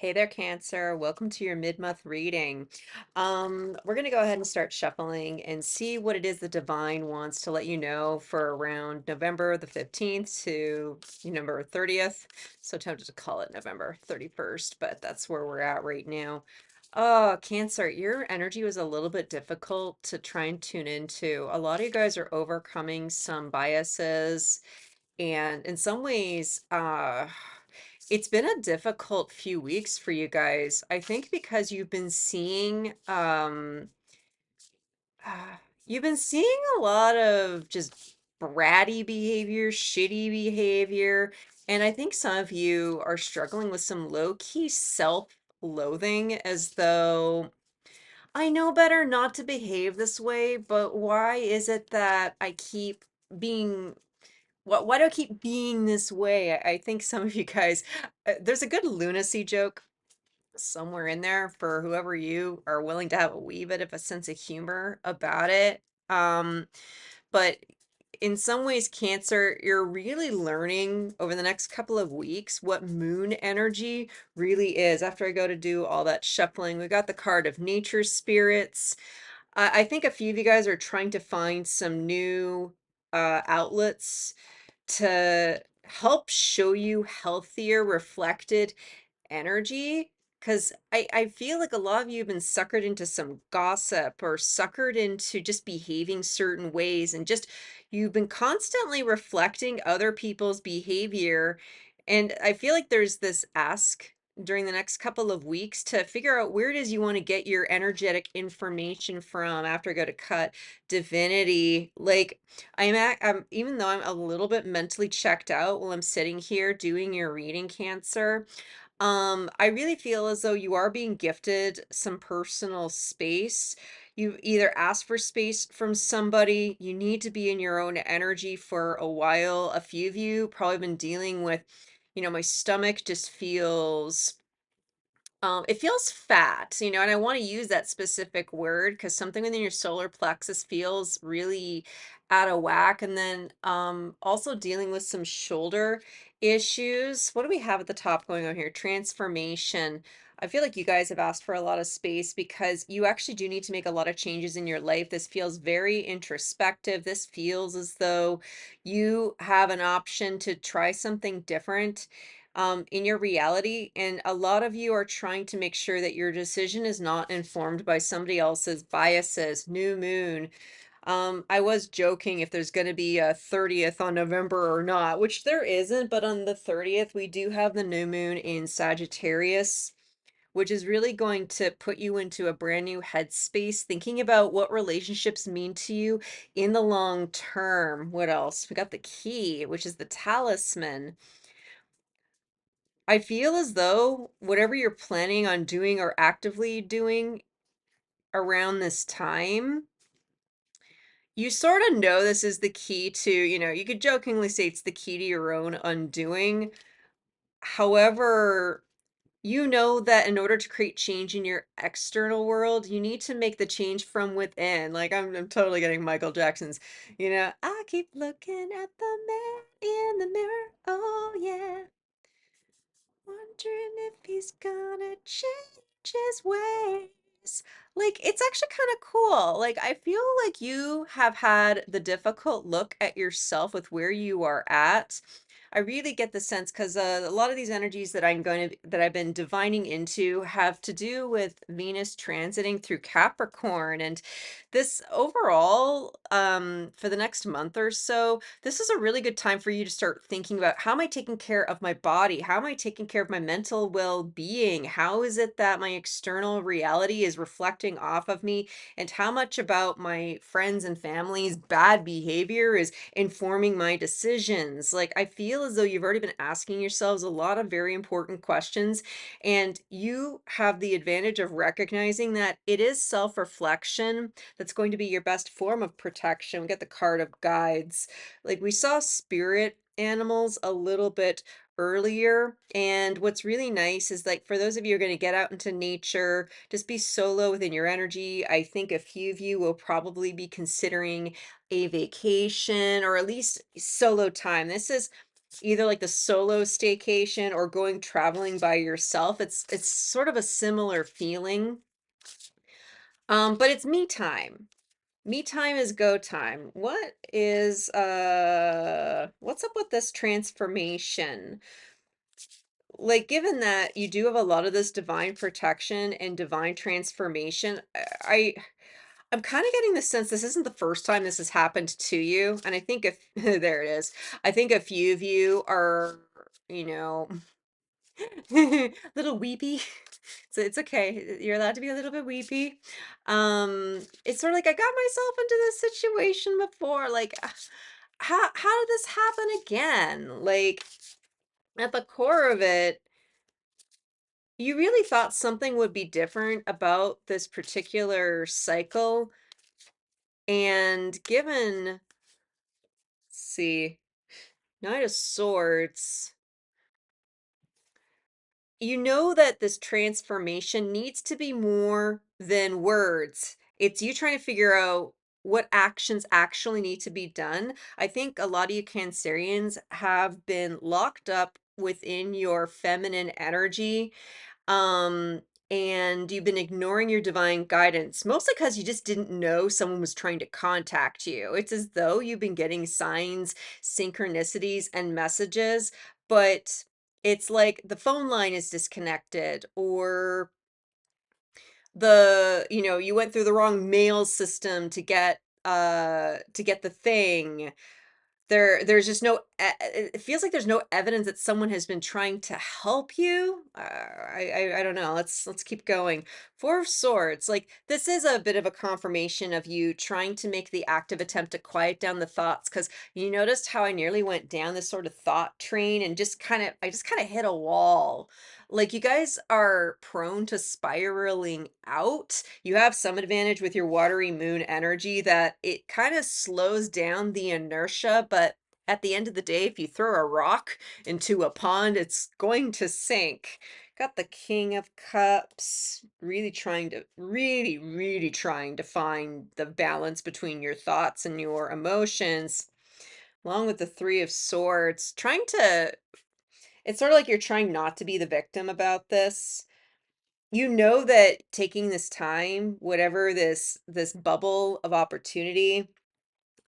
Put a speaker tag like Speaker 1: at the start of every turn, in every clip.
Speaker 1: Hey there, Cancer. Welcome to your mid-month reading. We're going to go ahead and start shuffling and see what it is the divine wants to let you know for around November the 15th to November 30th. So tempted to call it November 31st, but that's where we're at right now. Oh, Cancer, your energy was a little bit difficult to try and tune into. A lot of you guys are overcoming some biases, and in some ways, it's been a difficult few weeks for you guys. I think because uh, you've been seeing a lot of just bratty behavior, shitty behavior, and I think some of you are struggling with some low-key self-loathing as though I know better not to behave this way, but why is it that I keep being why do I keep being this way? I think some of you guys, there's a good lunacy joke somewhere in there for whoever you are willing to have a wee bit of a sense of humor about it. But in some ways, Cancer, you're really learning over the next couple of weeks what moon energy really is. After I go to do all that shuffling, we got the card of nature spirits. I think a few of you guys are trying to find some new outlets to help show you healthier reflected energy, because I feel like a lot of you have been suckered into some gossip or suckered into just behaving certain ways, and just you've been constantly reflecting other people's behavior. And I feel like there's this ask during the next couple of weeks to figure out where it is you want to get your energetic information from after I go to cut divinity. Like, even though I'm a little bit mentally checked out while I'm sitting here doing your reading, Cancer, I really feel as though you are being gifted some personal space. You either ask for space from somebody, you need to be in your own energy for a while. A few of you probably been dealing with, my stomach just feels it feels fat, and I want to use that specific word because something within your solar plexus feels really out of whack. And then also dealing with some shoulder issues. What do we have at the top going on here? Transformation. I feel like you guys have asked for a lot of space because you actually do need to make a lot of changes in your life. This feels very introspective. This feels as though you have an option to try something different in your reality. And a lot of you are trying to make sure that your decision is not informed by somebody else's biases. New moon. I was joking if there's going to be a 30th on November or not, which there isn't, but on the 30th, we do have the new moon in Sagittarius, which is really going to put you into a brand new headspace, thinking about what relationships mean to you in the long term. What else? We got the key, which is the talisman. I feel as though whatever you're planning on doing or actively doing around this time, you sort of know this is the key to, you could jokingly say it's the key to your own undoing. However, you know that in order to create change in your external world, you need to make the change from within. Like I'm totally getting Michael Jackson's, I keep looking at the man in the mirror. Oh yeah. Wondering if he's gonna change his ways. Like, it's actually kind of cool. Like, I feel like you have had the difficult look at yourself with where you are at. I really get the sense because a lot of these energies that I've been divining into have to do with Venus transiting through Capricorn. And this overall, for the next month or so, this is a really good time for you to start thinking about, how am I taking care of my body? How am I taking care of my mental well-being? How is it that my external reality is reflecting off of me? And how much about my friends and family's bad behavior is informing my decisions? Like, I feel as though you've already been asking yourselves a lot of very important questions, and you have the advantage of recognizing that it is self-reflection that's going to be your best form of protection. We get the card of guides. Like, we saw spirit animals a little bit earlier, and what's really nice is, like, for those of you who are going to get out into nature, just be solo within your energy. I think a few of you will probably be considering a vacation or at least solo time. This is either like the solo staycation or going traveling by yourself. It's sort of a similar feeling. But it's me time. Me time is go time. What's up with this transformation? Like, given that you do have a lot of this divine protection and divine transformation, I'm kind of getting the sense this isn't the first time this has happened to you. And I think if there it is, I think a few of you are, you know, little weepy. So it's okay. You're allowed to be a little bit weepy. It's sort of like I got myself into this situation before. Like, how did this happen again? Like, at the core of it, you really thought something would be different about this particular cycle. And given, let's see, Knight of Swords, you know that this transformation needs to be more than words. It's you trying to figure out what actions actually need to be done. I think a lot of you Cancerians have been locked up within your feminine energy, um, and you've been ignoring your divine guidance, mostly because you just didn't know someone was trying to contact you. It's as though you've been getting signs, synchronicities, and messages, but it's like the phone line is disconnected, or you went through the wrong mail system to get the thing. There's just no it feels like there's no evidence that someone has been trying to help you. I don't know. Let's keep going. Four of Swords, like this is a bit of a confirmation of you trying to make the active attempt to quiet down the thoughts, because you noticed how I nearly went down this sort of thought train and I just kind of hit a wall. Like, you guys are prone to spiraling out. You have some advantage with your watery moon energy that it kind of slows down the inertia, but at the end of the day, if you throw a rock into a pond, it's going to sink. Got the King of Cups, really trying to find the balance between your thoughts and your emotions, along with the Three of Swords, it's sort of like you're trying not to be the victim about this. You know that taking this time, whatever this bubble of opportunity,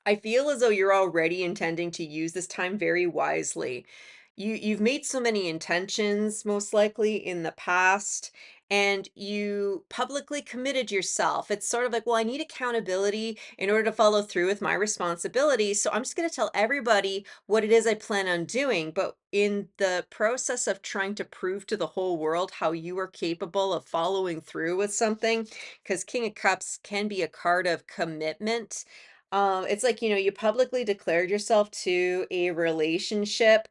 Speaker 1: I feel as though you're already intending to use this time very wisely. You've made so many intentions, most likely in the past, and you publicly committed yourself. It's sort of like, well, I need accountability in order to follow through with my responsibilities. So I'm just going to tell everybody what it is I plan on doing. But in the process of trying to prove to the whole world how you are capable of following through with something, because King of Cups can be a card of commitment. It's like, you publicly declared yourself to a relationship,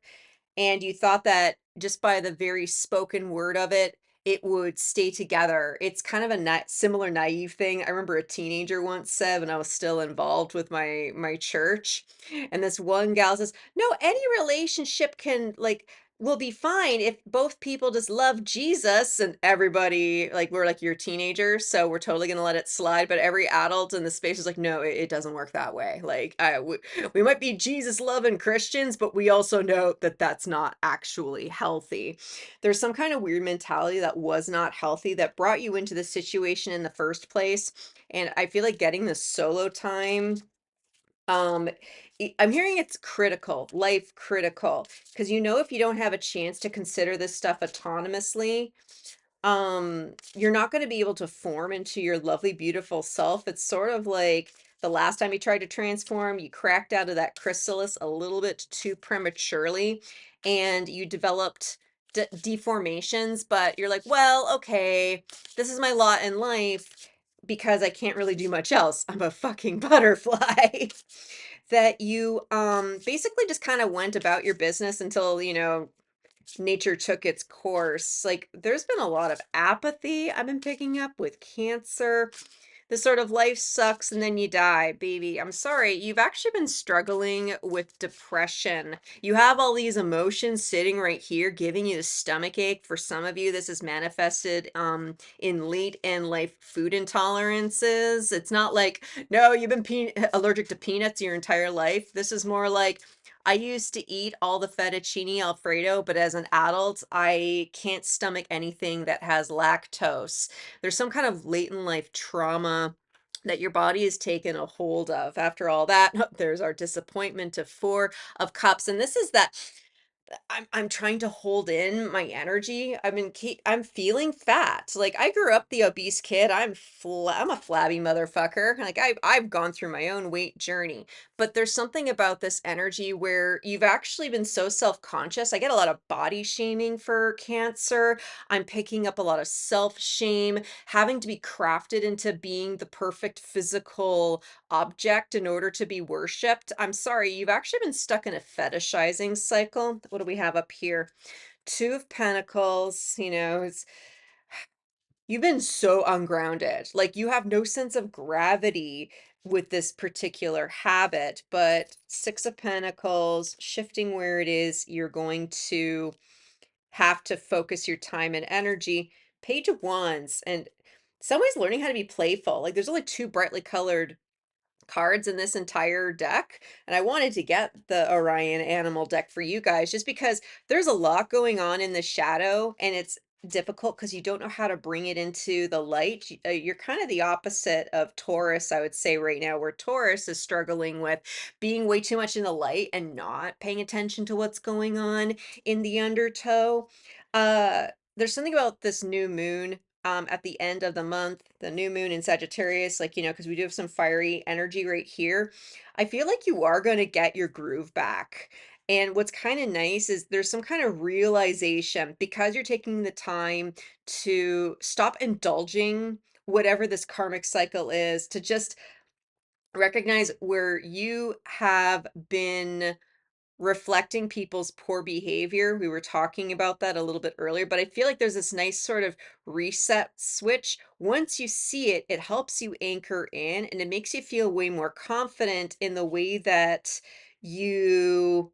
Speaker 1: and you thought that just by the very spoken word of it, it would stay together. It's kind of a similar naive thing. I remember a teenager once said when I was still involved with my church, and this one gal says, "No, any relationship will be fine if both people just love Jesus." And everybody, like, we're like, "You're a teenager, so we're totally gonna let it slide." But every adult in the space is like, "No, it doesn't work that way. Like, we might be Jesus loving Christians, but we also know that that's not actually healthy." There's some kind of weird mentality that was not healthy that brought you into the situation in the first place. And I feel like getting this solo time, um, I'm hearing it's critical, life critical, because if you don't have a chance to consider this stuff autonomously, you're not going to be able to form into your lovely, beautiful self. It's sort of like the last time you tried to transform, you cracked out of that chrysalis a little bit too prematurely, and you developed deformations, but you're like, well, okay, this is my lot in life because I can't really do much else. I'm a fucking butterfly. That you basically just kind of went about your business until, nature took its course. Like, there's been a lot of apathy I've been picking up with Cancer. This sort of life sucks and then you die, baby. I'm sorry. You've actually been struggling with depression. You have all these emotions sitting right here giving you the stomach ache. For some of you, this is manifested in late in life food intolerances. It's not like, no, you've been allergic to peanuts your entire life. This is more like, I used to eat all the fettuccine Alfredo, but as an adult, I can't stomach anything that has lactose. There's some kind of latent life trauma that your body has taken a hold of. After all that, there's our disappointment of 4 of cups. And this is that I'm trying to hold in my energy. I'm feeling fat. Like I grew up the obese kid. I'm a flabby motherfucker. Like I've gone through my own weight journey. But there's something about this energy where you've actually been so self-conscious. I get a lot of body shaming for cancer. I'm picking up a lot of self-shame, having to be crafted into being the perfect physical object in order to be worshipped. I'm sorry, you've actually been stuck in a fetishizing cycle. What do we have up here? 2 of Pentacles, you've been so ungrounded. Like you have no sense of gravity with this particular habit, but 6 of Pentacles, shifting where it is, you're going to have to focus your time and energy. Page of Wands, and some ways learning how to be playful. Like there's only 2 brightly colored cards in this entire deck, and I wanted to get the Orion animal deck for you guys just because there's a lot going on in the shadow, and it's difficult because you don't know how to bring it into the light. You're kind of the opposite of Taurus, I would say right now, where Taurus is struggling with being way too much in the light and not paying attention to what's going on in the undertow. uh there's something about this new moon at the end of the month, the new moon in Sagittarius, like, because we do have some fiery energy right here. I feel like you are going to get your groove back. And what's kind of nice is there's some kind of realization because you're taking the time to stop indulging whatever this karmic cycle is, to just recognize where you have been reflecting people's poor behavior. We were talking about that a little bit earlier, but I feel like there's this nice sort of reset switch. Once you see it, it helps you anchor in and it makes you feel way more confident in the way that you,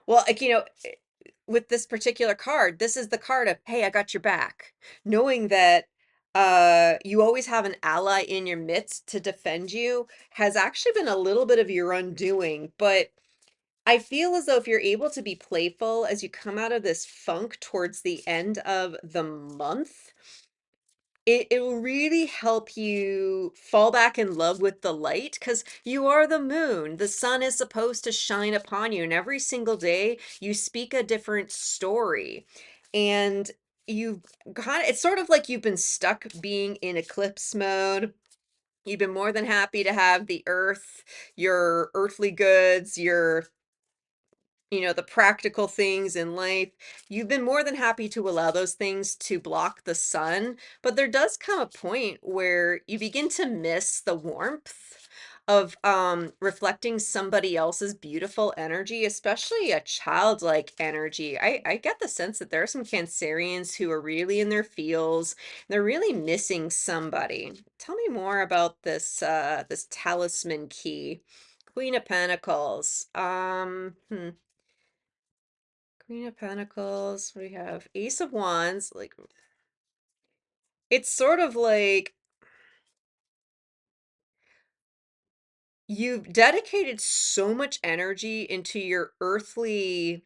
Speaker 1: well, like, with this particular card, this is the card of, hey, I got your back. Knowing that you always have an ally in your midst to defend you has actually been a little bit of your undoing, but I feel as though if you're able to be playful as you come out of this funk towards the end of the month, it will really help you fall back in love with the light because you are the moon. The sun is supposed to shine upon you, and every single day you speak a different story. And you've it's sort of like you've been stuck being in eclipse mode. You've been more than happy to have the earth, your earthly goods, your the practical things in life. You've been more than happy to allow those things to block the sun, but there does come a point where you begin to miss the warmth of reflecting somebody else's beautiful energy, especially a childlike energy. I get the sense that there are some Cancerians who are really in their feels. They're really missing somebody. Tell me more about this talisman key. Queen of Pentacles. Queen of Pentacles. We have Ace of Wands. Like, it's sort of like you've dedicated so much energy into your earthly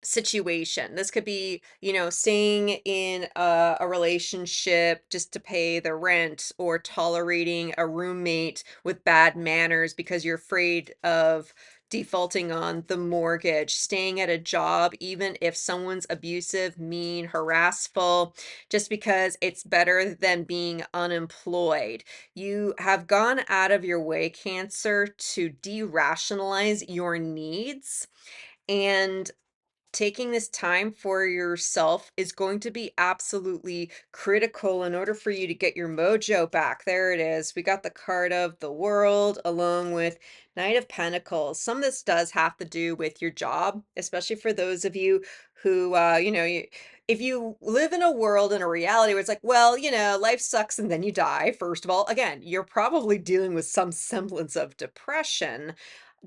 Speaker 1: situation. This could be, staying in a relationship just to pay the rent, or tolerating a roommate with bad manners because you're afraid of defaulting on the mortgage, staying at a job even if someone's abusive, mean, harassful, just because it's better than being unemployed. You have gone out of your way, Cancer, to de-rationalize your needs, and taking this time for yourself is going to be absolutely critical in order for you to get your mojo back. There it is. We got the card of the World along with Knight of Pentacles. Some of this does have to do with your job, especially for those of you who, if you live in a world, in a reality where it's like, well, life sucks and then you die, first of all, again, you're probably dealing with some semblance of depression.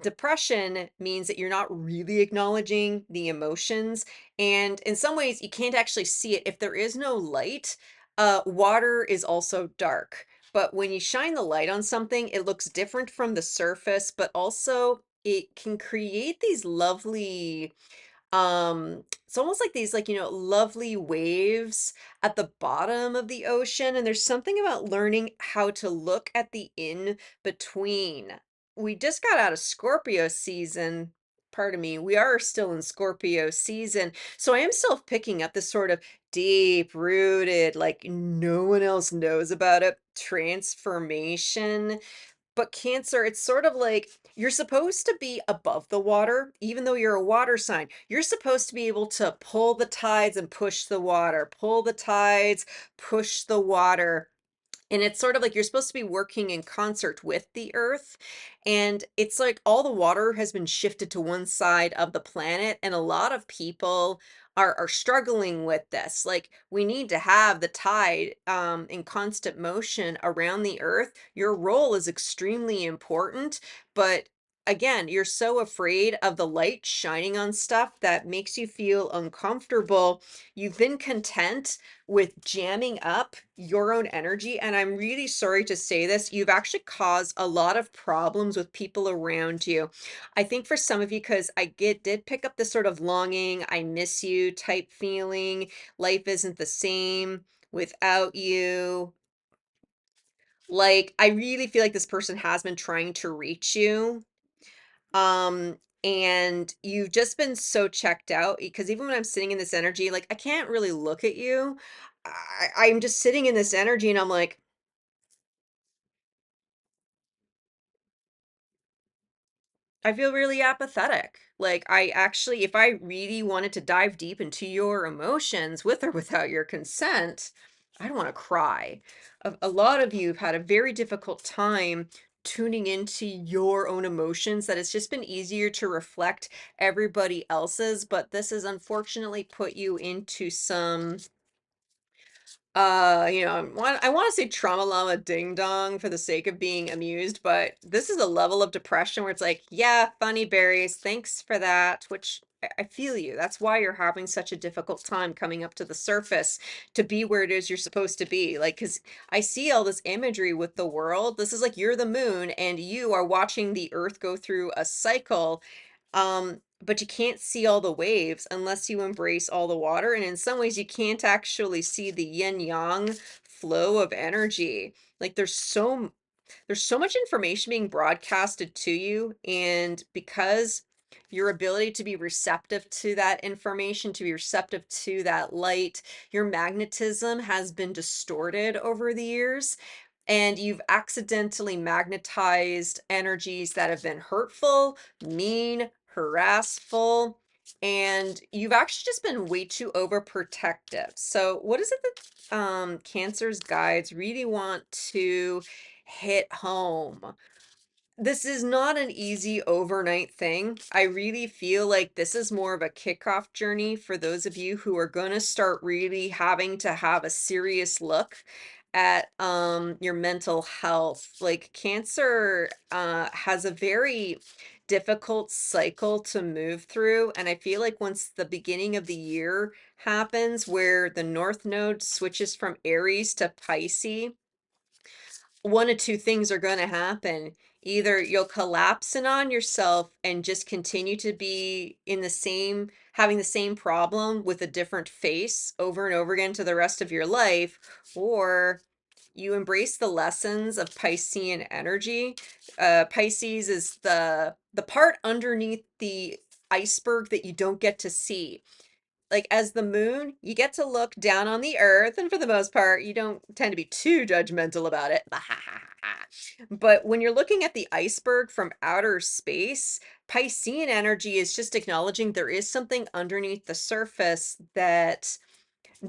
Speaker 1: Depression means that you're not really acknowledging the emotions, and in some ways you can't actually see it. If there is no light, water is also dark, but when you shine the light on something, it looks different from the surface, but also it can create these lovely it's almost like these like lovely waves at the bottom of the ocean, and there's something about learning how to look at the in between. We just got out of Scorpio season. Pardon me, we are still in Scorpio season, so I am still picking up this sort of deep rooted, like no one else knows about it, transformation. But Cancer, it's sort of like you're supposed to be above the water, even though you're a water sign. You're supposed to be able to pull the tides and push the water, pull the tides, push the water. And it's sort of like you're supposed to be working in concert with the earth. And it's like all the water has been shifted to one side of the planet. And a lot of people are struggling with this. Like we need to have the tide in constant motion around the earth. Your role is extremely important, but again, you're so afraid of the light shining on stuff that makes you feel uncomfortable. You've been content with jamming up your own energy. And I'm really sorry to say this, you've actually caused a lot of problems with people around you. I think for some of you, because did pick up this sort of longing, I miss you type feeling, life isn't the same without you. Like, I really feel like this person has been trying to reach you. And you've just been so checked out because even when I'm sitting in this energy, like I can't really look at you. I'm just sitting in this energy and I'm like, I feel really apathetic. Like I actually, if I really wanted to dive deep into your emotions with or without your consent, I don't want to cry. A lot of you have had a very difficult time tuning into your own emotions, that it's just been easier to reflect everybody else's, but this has unfortunately put you into some I want to say trauma llama ding dong for the sake of being amused, but this is a level of depression where it's like, yeah, funny berries, thanks for that, which I feel you. That's why you're having such a difficult time coming up to the surface to be where it is you're supposed to be. Like, because I see all this imagery with the world. This is like you're the moon and you are watching the earth go through a cycle, but you can't see all the waves unless you embrace all the water. And in some ways, you can't actually see the yin yang flow of energy. Like there's so much information being broadcasted to you, and because your ability to be receptive to that information, to be receptive to that light, your magnetism has been distorted over the years, and you've accidentally magnetized energies that have been hurtful, mean, harassful, and you've actually just been way too overprotective. So what is it that Cancer's guides really want to hit home? This is not an easy overnight thing. I really feel like this is more of a kickoff journey for those of you who are going to start really having to have a serious look at your mental health. Like Cancer has a very difficult cycle to move through, and I feel like once the beginning of the year happens where the North Node switches from Aries to Pisces, one of two things are going to happen. Either you'll collapse in on yourself and just continue to be in the same, having the same problem with a different face over and over again to the rest of your life, or you embrace the lessons of Piscean energy. Pisces is the part underneath the iceberg that you don't get to see. Like as the moon, you get to look down on the earth, and for the most part, you don't tend to be too judgmental about it. But when you're looking at the iceberg from outer space, Piscean energy is just acknowledging there is something underneath the surface that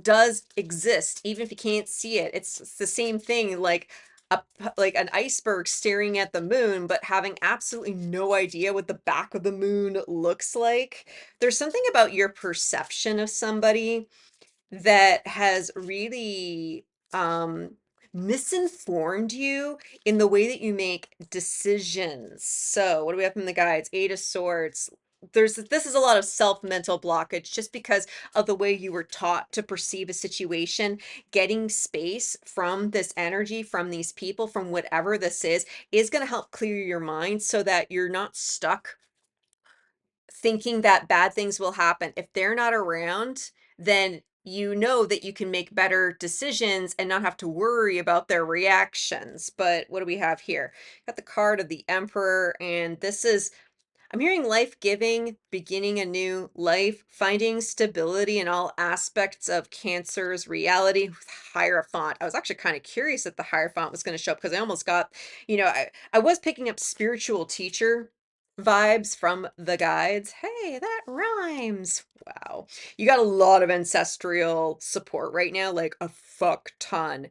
Speaker 1: does exist, even if you can't see it. It's the same thing, like like an iceberg staring at the moon, but having absolutely no idea what the back of the moon looks like. There's something about your perception of somebody that has really misinformed you in the way that you make decisions. So, what do we have from the guides? Eight of Swords. This is a lot of self-mental blockage just because of the way you were taught to perceive a situation. Getting space from this energy, from these people, from whatever this is going to help clear your mind so that you're not stuck thinking that bad things will happen. If they're not around, then you know that you can make better decisions and not have to worry about their reactions. But what do we have here? Got the card of the Emperor, and this is, I'm hearing life-giving, beginning a new life, finding stability in all aspects of Cancer's reality with Hierophant. I was actually kind of curious that the Hierophant was going to show up because I almost got, I was picking up spiritual teacher vibes from the guides. Hey, that rhymes. Wow. You got a lot of ancestral support right now, like a fuck ton.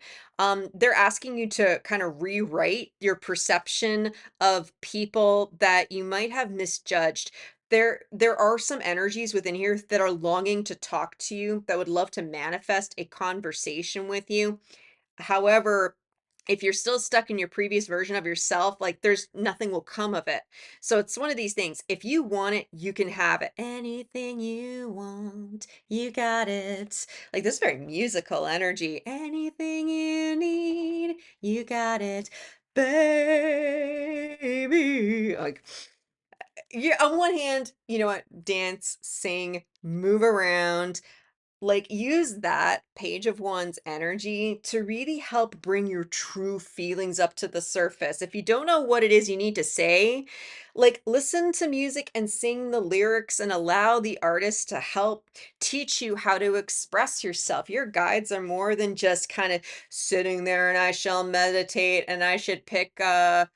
Speaker 1: They're asking you to kind of rewrite your perception of people that you might have misjudged. There are some energies within here that are longing to talk to you, that would love to manifest a conversation with you. However, if you're still stuck in your previous version of yourself, like there's nothing will come of it. So it's one of these things. If you want it, you can have it. Anything you want, you got it. Like this very musical energy. Anything you need, you got it, baby. Like, yeah, on one hand, you know what? Dance, sing, move around, like, use that Page of Wands energy to really help bring your true feelings up to the surface. If you don't know what it is you need to say, like, listen to music and sing the lyrics and allow the artist to help teach you how to express yourself. Your guides are more than just kind of sitting there and I shall meditate and I should pick a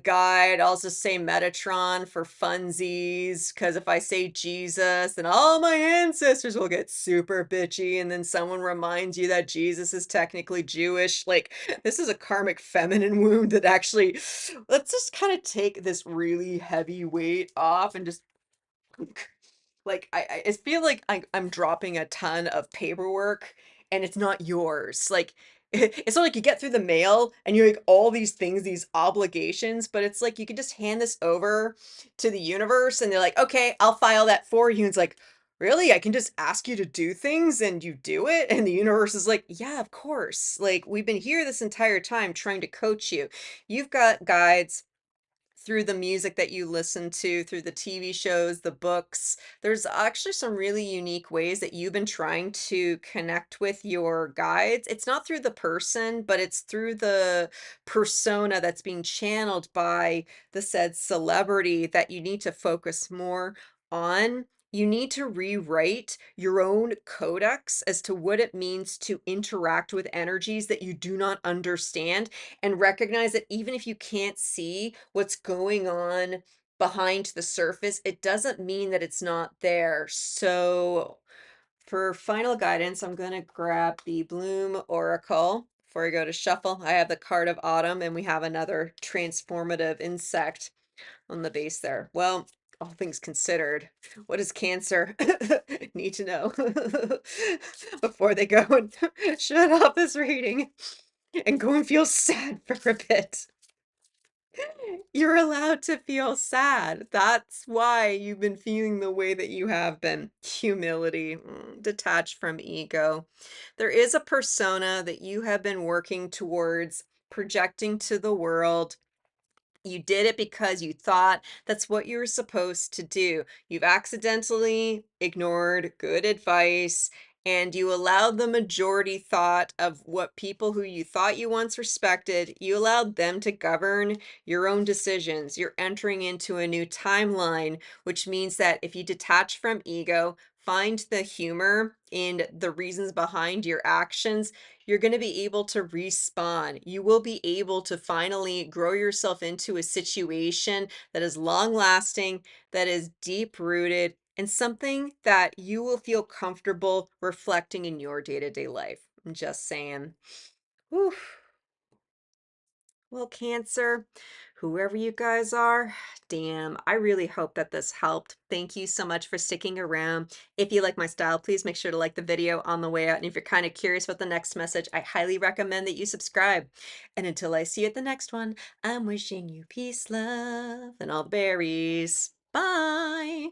Speaker 1: guide. I'll just say Metatron for funsies, because if I say Jesus, then all my ancestors will get super bitchy, and then someone reminds you that Jesus is technically Jewish. Like, this is a karmic feminine wound that actually, let's just kind of take this really heavy weight off and just like I feel like I'm dropping a ton of paperwork and it's not yours. Like it's not like you get through the mail and you like all these things, these obligations, but it's like you can just hand this over to the universe and they're like, okay, I'll file that for you. And it's like, really? I can just ask you to do things and you do it? And the universe is like, yeah, of course. Like we've been here this entire time trying to coach you. You've got guides through the music that you listen to, through the TV shows, the books. There's actually some really unique ways that you've been trying to connect with your guides. It's not through the person, but it's through the persona that's being channeled by the said celebrity that you need to focus more on. You need to rewrite your own codex as to what it means to interact with energies that you do not understand, and recognize that even if you can't see what's going on behind the surface, it doesn't mean that it's not there. So for final guidance, I'm going to grab the Bloom Oracle. Before I go to shuffle, I have the card of Autumn, and we have another transformative insect on the base there. Well, all things considered, what does Cancer need to know before they go and shut off this reading and go and feel sad for a bit? You're allowed to feel sad. That's why you've been feeling the way that you have been. Humility, detached from ego. There is a persona that you have been working towards projecting to the world. You did it because you thought that's what you were supposed to do. You've accidentally ignored good advice and you allowed the majority thought of what people who you thought you once respected, you allowed them to govern your own decisions. You're entering into a new timeline, which means that if you detach from ego, find the humor in the reasons behind your actions, you're going to be able to respawn. You will be able to finally grow yourself into a situation that is long lasting, that is deep rooted, and something that you will feel comfortable reflecting in your day to day life. I'm just saying. Whew. Well, Cancer, whoever you guys are, damn, I really hope that this helped. Thank you so much for sticking around. If you like my style, please make sure to like the video on the way out. And if you're kind of curious about the next message, I highly recommend that you subscribe. And until I see you at the next one, I'm wishing you peace, love, and all the berries. Bye.